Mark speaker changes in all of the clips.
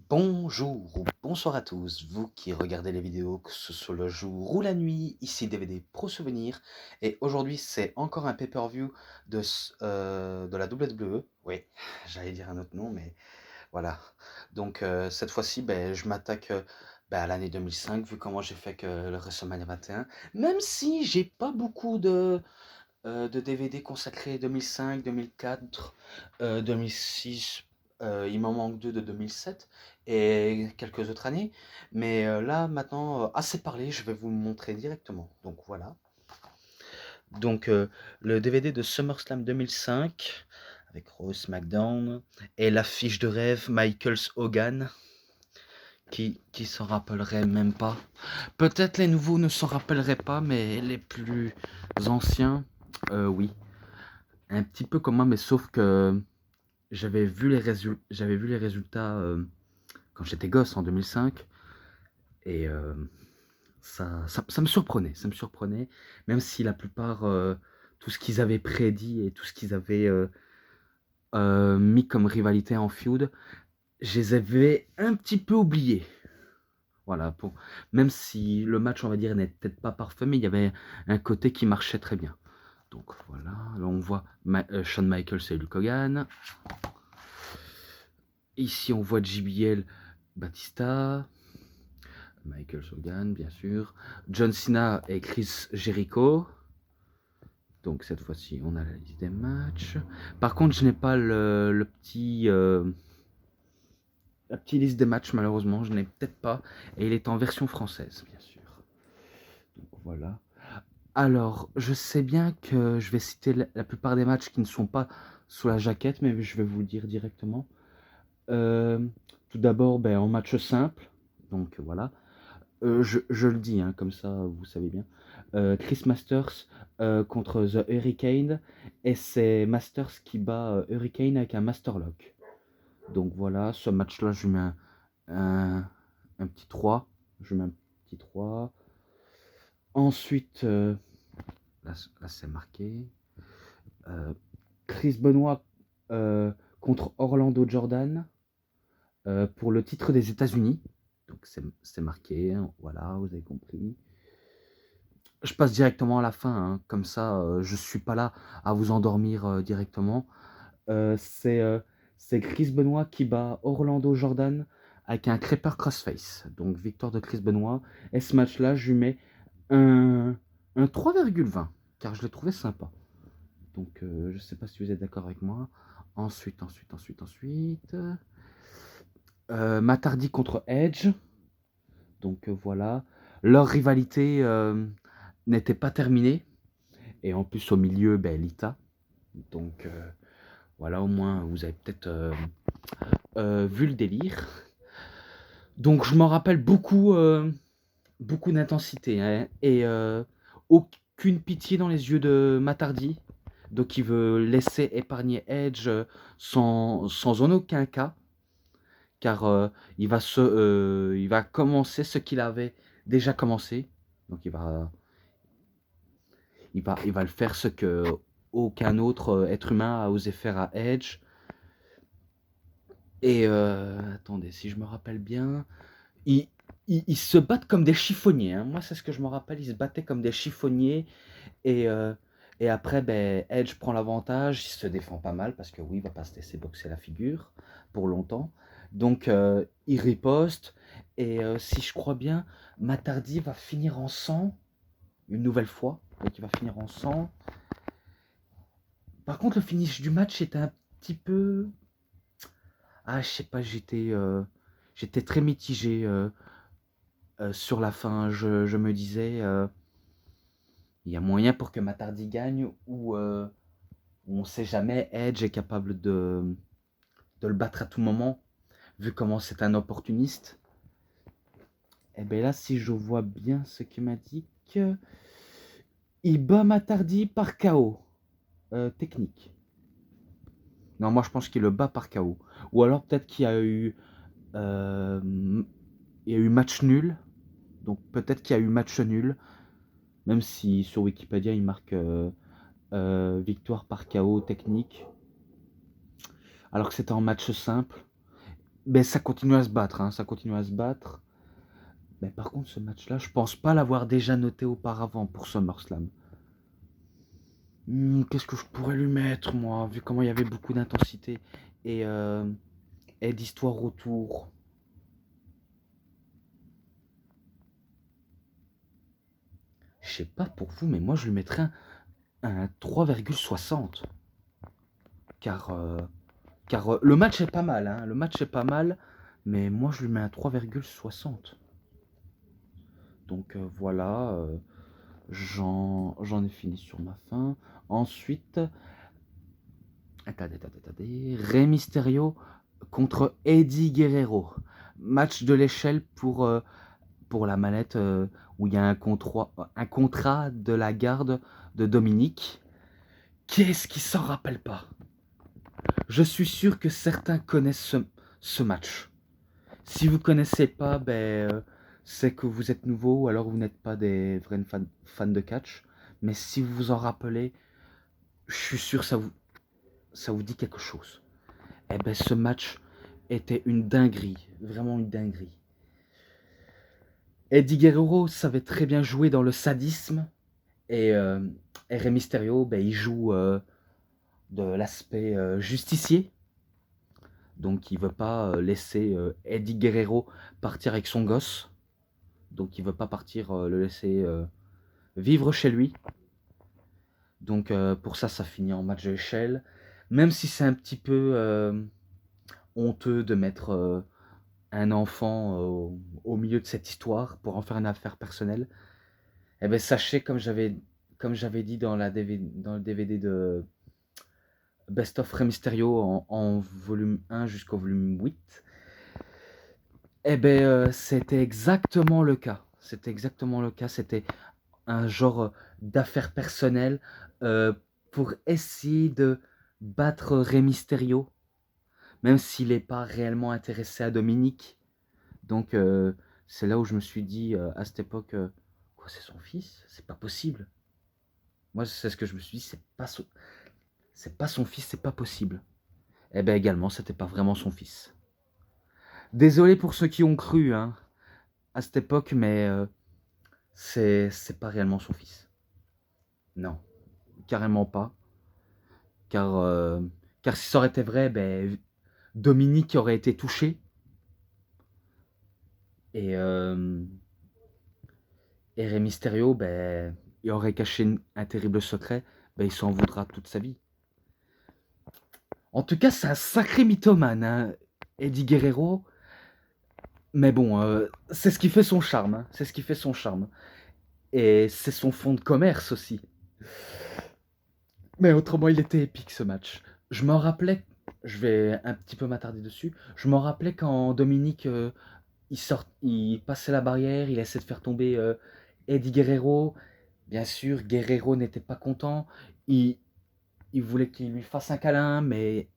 Speaker 1: Bonjour ou bonsoir à tous, vous qui regardez les vidéos, que ce soit le jour ou la nuit, ici DVD Pro Souvenir, et aujourd'hui c'est encore un pay-per-view de la WWE, oui, j'allais dire un autre nom, mais voilà. Donc cette fois-ci, je m'attaque à l'année 2005, vu comment j'ai fait que le WrestleMania 21, même si j'ai pas beaucoup de DVD consacrés 2005, 2004, 2006, il m'en manque 2 de 2007 et quelques autres années. Mais là, maintenant, assez parlé, je vais vous le montrer directement. Donc voilà. Donc le DVD de SummerSlam 2005 avec Rose SmackDown et l'affiche de rêve Michaels Hogan. Qui s'en rappellerait même pas. Peut-être les nouveaux ne s'en rappelleraient pas, mais les plus anciens, oui. Un petit peu comme moi, mais sauf que j'avais vu les résultats quand j'étais gosse en 2005 et ça me surprenait, même si la plupart, tout ce qu'ils avaient prédit et tout ce qu'ils avaient mis comme rivalité en feud, je les avais un petit peu oubliés. Voilà, même si le match, on va dire, n'est peut-être pas parfait, mais il y avait un côté qui marchait très bien. Donc voilà, là on voit Shawn Michaels et Hulk Hogan. Ici, on voit JBL, Batista, Michael Hogan, bien sûr, John Cena et Chris Jericho. Donc cette fois-ci, on a la liste des matchs. Par contre, je n'ai pas le petit, la petite liste des matchs, malheureusement. Je n'ai peut-être pas. Et il est en version française, bien sûr. Donc voilà. Alors, je sais bien que je vais citer la plupart des matchs qui ne sont pas sous la jaquette, mais je vais vous le dire directement. Euh, Tout d'abord, en match simple. Donc voilà. Je le dis, hein, comme ça vous savez bien. Chris Masters contre The Hurricane. Et c'est Masters qui bat Hurricane avec un Masterlock. Donc voilà, ce match-là, je mets un, un petit 3. Je mets un petit 3. Ensuite, là c'est marqué. Chris Benoit contre Orlando Jordan pour le titre des États-Unis. Donc c'est marqué, hein, voilà, vous avez compris. Je passe directement à la fin, hein, comme ça je suis pas là à vous endormir directement. Euh, c'est euh, c'est Chris Benoit qui bat Orlando Jordan avec un Creeper Crossface. Donc victoire de Chris Benoit. Et ce match-là, je lui mets un, un 3,20 car je l'ai trouvé sympa. Donc je sais pas si vous êtes d'accord avec moi. Ensuite. Matardi contre Edge. Donc voilà. Leur rivalité n'était pas terminée. Et en plus au milieu, Lita. Donc voilà, au moins vous avez peut-être vu le délire. Donc je m'en rappelle beaucoup, beaucoup d'intensité, hein, et aucune pitié dans les yeux de Matardi. Donc il veut laisser épargner Edge sans en aucun cas, car il va commencer ce qu'il avait déjà commencé. Donc il va le faire ce que aucun autre être humain a osé faire à Edge. Et attendez, si je me rappelle bien, ils, ils se battent comme des chiffonniers, hein. Moi, c'est ce que je me rappelle, ils se battaient comme des chiffonniers. Et, euh, et après, Edge prend l'avantage, il se défend pas mal, parce que oui, il va pas se laisser boxer la figure pour longtemps. Donc, il riposte. Et si je crois bien, Matardi va finir en sang, une nouvelle fois. Donc, il va finir en sang. Par contre, le finish du match était un petit peu... Ah, je sais pas, j'étais très mitigé sur la fin. Je me disais, il y a moyen pour que Matardi gagne ou on ne sait jamais. Edge est capable de le battre à tout moment, vu comment c'est un opportuniste. Et bien là, si je vois bien ce qu'il m'a dit, il bat Matardi par KO technique. Non, moi je pense qu'il le bat par KO. Ou alors peut-être qu'il y a eu match nul. Donc peut-être qu'il y a eu match nul, même si sur Wikipédia il marque victoire par KO technique, alors que c'était en match simple. Mais ça continue à se battre, hein, ça continue à se battre. Mais par contre, ce match-là, je pense pas l'avoir déjà noté auparavant pour SummerSlam. Qu'est-ce que je pourrais lui mettre, moi, vu comment il y avait beaucoup d'intensité et, euh, et d'histoire autour. Je sais pas pour vous, mais moi je lui mettrais un 3,60. Car le match est pas mal, hein, le match est pas mal, mais moi je lui mets un 3,60. Donc voilà, j'en ai fini sur ma fin. Ensuite, attendez. Rey Mysterio contre Eddie Guerrero. Match de l'échelle pour la manette où il y a un contrat de la garde de Dominique. Qui est-ce qui s'en rappelle pas? Je suis sûr que certains connaissent ce match. Si vous connaissez pas, c'est que vous êtes nouveau ou alors vous n'êtes pas des vrais fans de catch. Mais si vous vous en rappelez, je suis sûr que ça vous dit quelque chose. Eh ben, ce match était une dinguerie, vraiment une dinguerie. Eddie Guerrero savait très bien jouer dans le sadisme et Rey Mysterio, il joue de l'aspect justicier. Donc il veut pas laisser Eddie Guerrero partir avec son gosse. Donc il veut pas partir le laisser vivre chez lui. Donc pour ça, ça finit en match d'échelle. Même si c'est un petit peu honteux de mettre un enfant au milieu de cette histoire pour en faire une affaire personnelle, eh ben sachez, comme j'avais dit dans le DVD de Best of Rey Mysterio en volume 1 jusqu'au volume 8, eh ben c'était exactement le cas. C'était exactement le cas. C'était un genre d'affaire personnelle euh, pour essayer de battre Rey Mysterio, même s'il n'est pas réellement intéressé à Dominique. Donc c'est là où je me suis dit à cette époque, quoi, c'est son fils? C'est pas possible. Moi, c'est ce que je me suis dit, c'est pas son fils, c'est pas possible. Eh bien également, c'était pas vraiment son fils. Désolé pour ceux qui ont cru hein, à cette époque, mais c'est pas réellement son fils. Non, carrément pas. Car, euh, car si ça aurait été vrai, Dominique aurait été touché. Et, euh, et Rey Mysterio, il aurait caché un terrible secret. Il s'en voudra toute sa vie. En tout cas, c'est un sacré mythomane, hein, Eddie Guerrero. Mais bon, c'est ce qui fait son charme. Hein, c'est ce qui fait son charme. Et c'est son fond de commerce aussi. Mais autrement, il était épique ce match. Je m'en rappelais, je vais un petit peu m'attarder dessus. Je m'en rappelais quand Dominique il passait la barrière, il essaie de faire tomber Eddie Guerrero. Bien sûr, Guerrero n'était pas content. Il, il voulait qu'il lui fasse un câlin, mais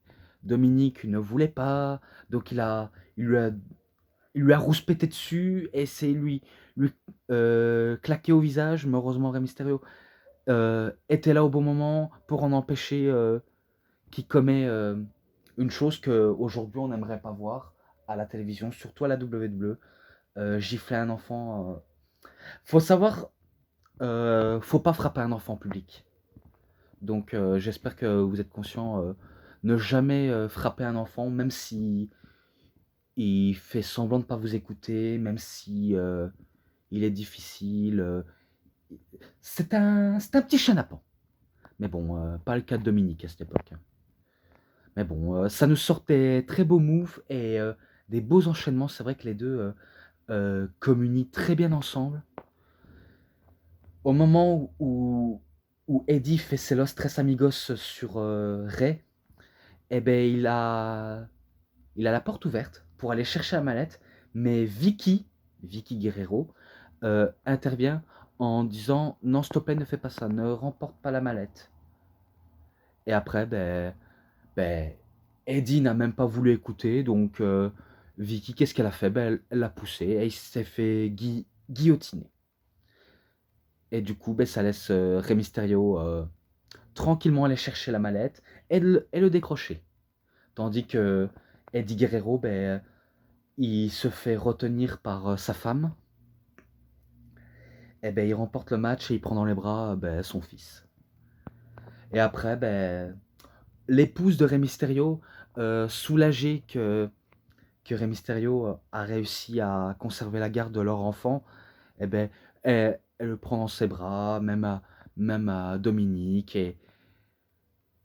Speaker 1: Dominique ne voulait pas. Donc il lui a rouspété dessus et c'est lui claquer au visage. Mais heureusement, Rey Mysterio était là au bon moment pour en empêcher qui commet une chose qu'aujourd'hui on n'aimerait pas voir à la télévision, surtout à la WWE, gifler un enfant. Faut savoir, faut pas frapper un enfant en public. Donc j'espère que vous êtes conscient, ne jamais frapper un enfant, même si il fait semblant de pas vous écouter, même si il est difficile. C'est un petit chenapan. Mais bon, pas le cas de Dominique à cette époque. Hein. Mais bon, ça nous sortait très beaux moves et des beaux enchaînements. C'est vrai que les deux communient très bien ensemble. Au moment où Eddie fait ses Los Tres Amigos sur Ray, eh ben, il a la porte ouverte pour aller chercher la mallette, mais Vicky Guerrero, intervient en disant non, s'il te plaît, ne fais pas ça, ne remporte pas la mallette. Et après, ben, Eddie n'a même pas voulu écouter, donc Vicky, qu'est-ce qu'elle a fait? Elle l'a poussé et il s'est fait guillotiner. Et du coup, ça laisse Rey Mysterio tranquillement aller chercher la mallette et le décrocher. Tandis que Eddie Guerrero il se fait retenir par sa femme. Et ben, il remporte le match et il prend dans les bras son fils. Et après, l'épouse de Rey Mysterio, soulagée que Rey Mysterio a réussi à conserver la garde de leur enfant, eh ben, elle le prend dans ses bras, même à Dominique,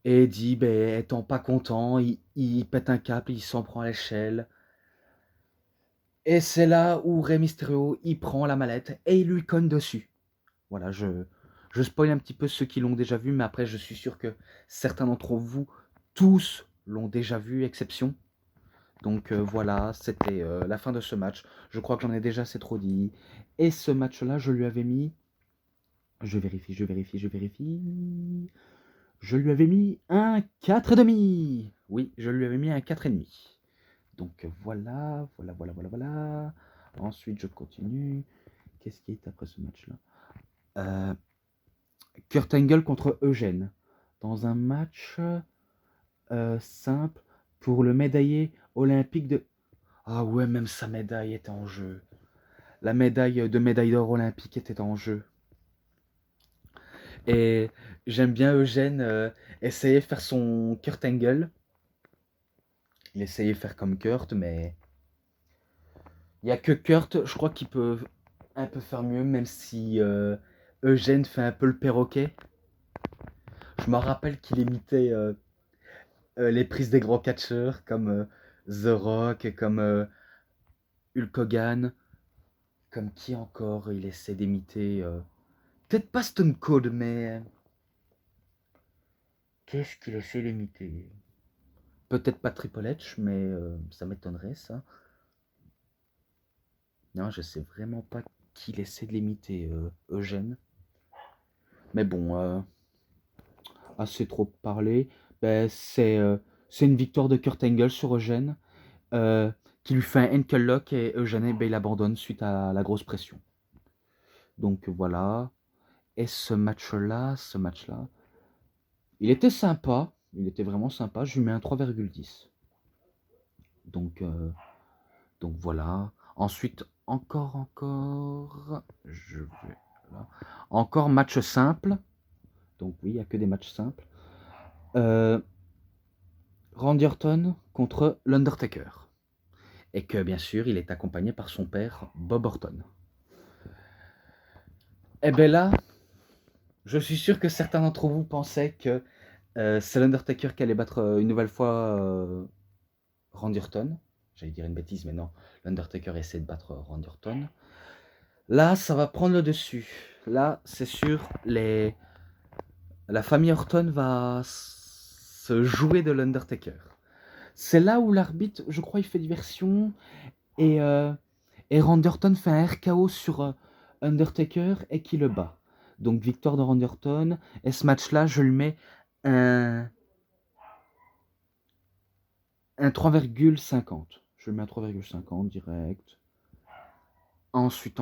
Speaker 1: et dit, étant pas content, il pète un câble, il s'en prend à l'échelle. Et c'est là où Rey Mysterio, il prend la mallette et il lui cogne dessus. Voilà, je spoil un petit peu ceux qui l'ont déjà vu, mais après, je suis sûr que certains d'entre vous, tous l'ont déjà vu, exception. Donc voilà, c'était la fin de ce match. Je crois que j'en ai déjà assez trop dit. Et ce match-là, je lui avais mis... Je vérifie. Je lui avais mis un 4,5. Oui, je lui avais mis un 4,5. Donc voilà. Ensuite, je continue. Qu'est-ce qui est après ce match-là Kurt Angle contre Eugène. Dans un match simple pour le médaillé olympique de... Ah ouais, même sa médaille était en jeu. La médaille d'or olympique était en jeu. Et j'aime bien Eugène essayer de faire son Kurt Angle. Il essayait de faire comme Kurt, mais il n'y a que Kurt, je crois qu'il peut un peu faire mieux, même si Eugène fait un peu le perroquet. Je me rappelle qu'il imitait les prises des grands catcheurs, comme The Rock, comme Hulk Hogan, comme qui encore il essaie d'imiter. Peut-être pas Stone Cold, mais qu'est-ce qu'il essaie d'imiter? Peut-être pas Triple H, mais ça m'étonnerait ça. Non, je sais vraiment pas qu'il essaie de l'imiter, Eugène. Mais bon, assez trop parlé. C'est une victoire de Kurt Angle sur Eugène, qui lui fait un ankle lock et Eugène il abandonne suite à la grosse pression. Donc voilà. Et ce match-là, il était sympa. Il était vraiment sympa. Je lui mets un 3,10. Donc, donc voilà. Ensuite, encore. Je vais là. Encore match simple. Donc oui, il n'y a que des matchs simples. Randy Orton contre l'Undertaker. Et que bien sûr, il est accompagné par son père, Bob Orton. Et bien là, je suis sûr que certains d'entre vous pensaient que c'est l'Undertaker qui allait battre une nouvelle fois Randy Orton. J'allais dire une bêtise, mais non. L'Undertaker essaie de battre Randy Orton. Là, ça va prendre le dessus. Là, c'est sûr, la famille Orton va se jouer de l'Undertaker. C'est là où l'arbitre, je crois, il fait diversion. Et Randy Orton fait un RKO sur Undertaker et qui le bat. Donc victoire de Randy Orton. Et ce match-là, je lui mets un 3,50. Je lui mets un 3,50 direct. Ensuite,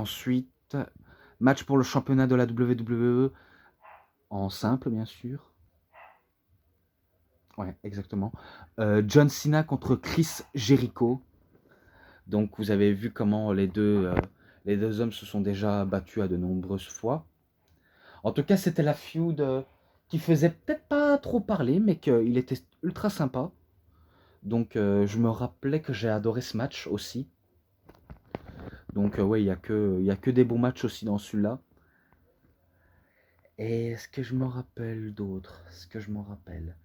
Speaker 1: match pour le championnat de la WWE en simple, bien sûr. Ouais, exactement. John Cena contre Chris Jericho. Donc vous avez vu comment les deux hommes se sont déjà battus à de nombreuses fois. En tout cas, c'était la feud qui faisait peut-être pas trop parler, mais qu'il était ultra sympa. Donc je me rappelais que j'ai adoré ce match aussi. Donc ouais, il y a que des bons matchs aussi dans celui-là. Et est-ce que je me rappelle d'autres? Est-ce que je m'en rappelle?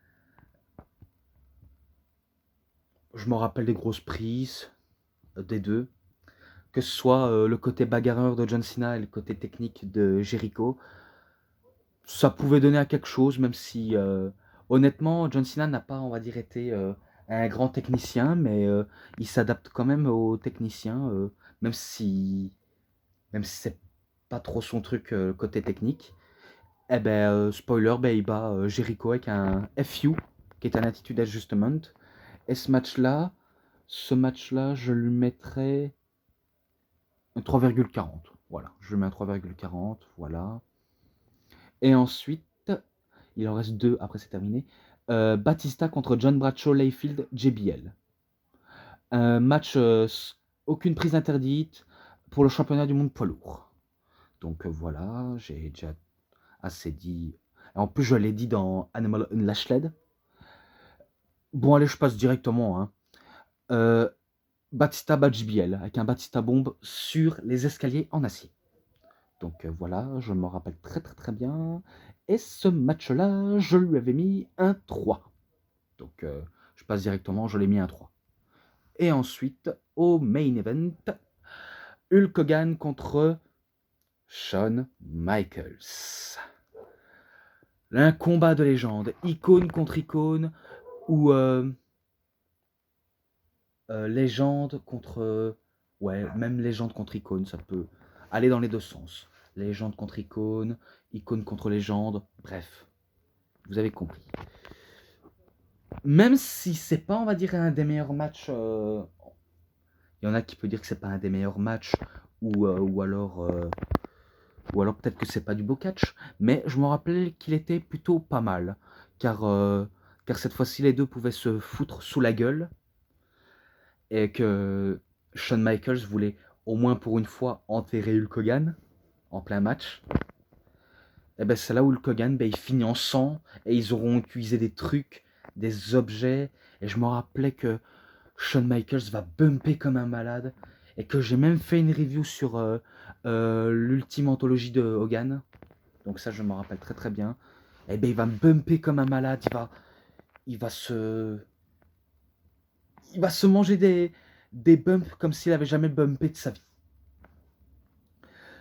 Speaker 1: Je me rappelle des grosses prises des deux. Que ce soit le côté bagarreur de John Cena et le côté technique de Jericho. Ça pouvait donner à quelque chose, même si honnêtement, John Cena n'a pas, on va dire, été un grand technicien, mais il s'adapte quand même aux techniciens, même si, même si c'est pas trop son truc côté technique. Eh ben, spoiler, il bat Jericho avec un FU, qui est un Attitude Adjustment. Et ce match-là, je lui mettrais un 3,40. Voilà, je lui mets un 3,40, voilà. Et ensuite, il en reste deux, après c'est terminé. Batista contre John Bradshaw Layfield JBL. Un match aucune prise interdite pour le championnat du monde poids lourd. Donc voilà, j'ai déjà assez dit. En plus, je l'ai dit dans Animal Unleashed. Bon, allez, je passe directement. Hein. Batista BHBL avec un Batista bombe sur les escaliers en acier. Donc voilà, je m'en rappelle très bien. Et ce match-là, je lui avais mis un 3. Donc je passe directement, je l'ai mis un 3. Et ensuite, au main event, Hulk Hogan contre Shawn Michaels. Un combat de légende, icône contre icône, ou légende contre... ouais, même légende contre icône, ça peut aller dans les deux sens. Légende contre icône, icône contre légende, bref, vous avez compris. Même si c'est pas, on va dire, un des meilleurs matchs, il y en a qui peut dire que c'est pas un des meilleurs matchs, ou alors peut-être que c'est pas du beau catch, mais je me rappelle qu'il était plutôt pas mal, car cette fois-ci les deux pouvaient se foutre sous la gueule, et que Shawn Michaels voulait au moins pour une fois enterrer Hulk Hogan en plein match. Et ben c'est là où Hulk Hogan, il finit en sang, et ils auront utilisé des trucs, des objets, et je me rappelais que Shawn Michaels va bumper comme un malade, et que j'ai même fait une review sur l'ultime anthologie de Hogan, donc ça je me rappelle très bien. Et ben il va me bumper comme un malade, il va se manger des bumps comme s'il avait jamais bumpé de sa vie.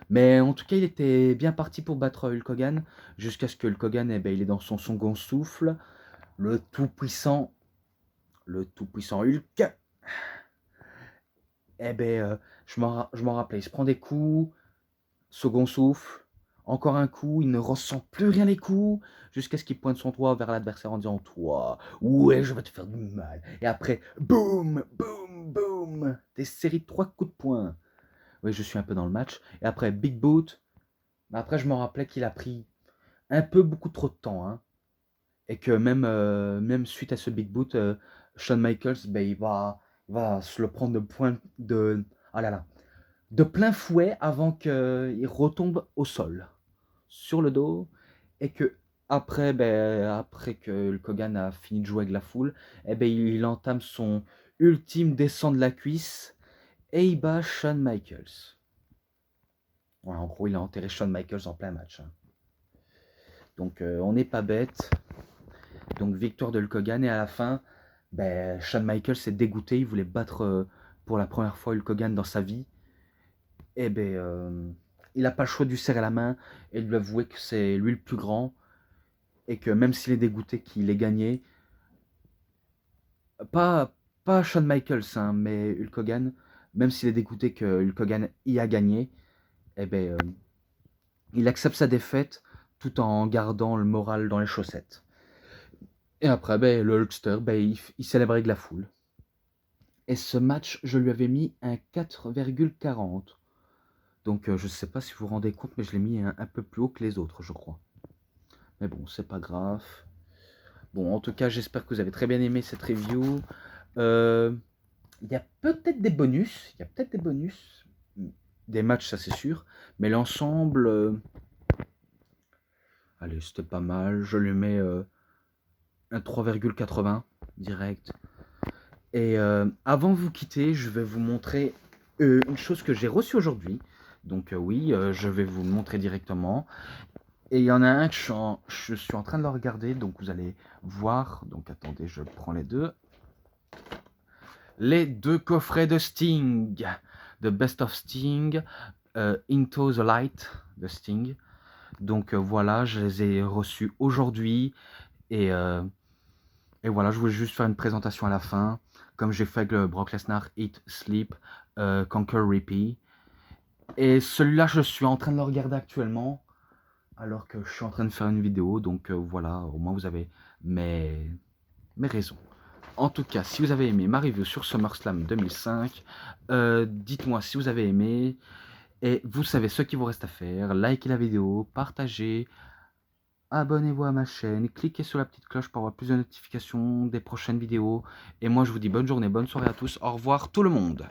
Speaker 1: Mais en tout cas, il était bien parti pour battre Hulk Hogan, jusqu'à ce que Hulk Hogan, il est dans son second souffle, le tout-puissant Hulk. Je m'en rappelais, il se prend des coups, second souffle, encore un coup, il ne ressent plus rien les coups, jusqu'à ce qu'il pointe son doigt vers l'adversaire en disant « Toi, ouais, je vais te faire du mal ». Et après, boum, boum, boum, des séries de 3 coups de poing. Oui, je suis un peu dans le match. Et après, Big Boot. Mais après, je me rappelais qu'il a pris un peu beaucoup trop de temps. Hein. Et que même suite à ce Big Boot, Shawn Michaels, il va se le prendre ah là là, de plein fouet avant qu'il retombe au sol, sur le dos. Et que après, après que Hulk Hogan a fini de jouer avec la foule, il entame son ultime descente de la cuisse et il bat Shawn Michaels. Ouais, en gros, il a enterré Shawn Michaels en plein match. Hein. Donc, on n'est pas bête. Donc, victoire de Hulk Hogan. Et à la fin, Shawn Michaels s'est dégoûté. Il voulait battre pour la première fois Hulk Hogan dans sa vie. Et il n'a pas le choix de lui serrer la main et de lui avouer que c'est lui le plus grand. Et que même s'il est dégoûté qu'il ait gagné, pas Shawn Michaels, hein, mais Hulk Hogan, même s'il est dégoûté que Hulk Hogan y a gagné, il accepte sa défaite tout en gardant le moral dans les chaussettes. Et après, le Hulkster, il célèbre avec la foule. Et ce match, je lui avais mis un 4,40. Donc, je ne sais pas si vous vous rendez compte, mais je l'ai mis un peu plus haut que les autres, je crois. Mais bon, c'est pas grave. Bon, en tout cas, j'espère que vous avez très bien aimé cette review. Il y a peut-être des bonus. Des matchs, ça c'est sûr. Mais l'ensemble... allez, c'était pas mal. Je lui mets un 3,80 direct. Et avant de vous quitter, je vais vous montrer une chose que j'ai reçue aujourd'hui. Donc oui, je vais vous le montrer directement. Et il y en a un que je suis en train de le regarder, donc vous allez voir. Donc attendez, je prends les deux. Les deux coffrets de Sting. The Best of Sting, Into the Light de Sting. Donc voilà, je les ai reçus aujourd'hui. Et voilà, je voulais juste faire une présentation à la fin, comme j'ai fait avec le Brock Lesnar, Eat, Sleep, Conquer, Repeat. Et celui-là, je suis en train de le regarder actuellement, alors que je suis en train de faire une vidéo. Donc voilà, au moins vous avez mes raisons. En tout cas, si vous avez aimé ma review sur SummerSlam 2005, dites-moi si vous avez aimé. Et vous savez ce qu'il vous reste à faire. Likez la vidéo, partagez. Abonnez-vous à ma chaîne, cliquez sur la petite cloche pour avoir plus de notifications des prochaines vidéos. Et moi je vous dis bonne journée, bonne soirée à tous. Au revoir tout le monde.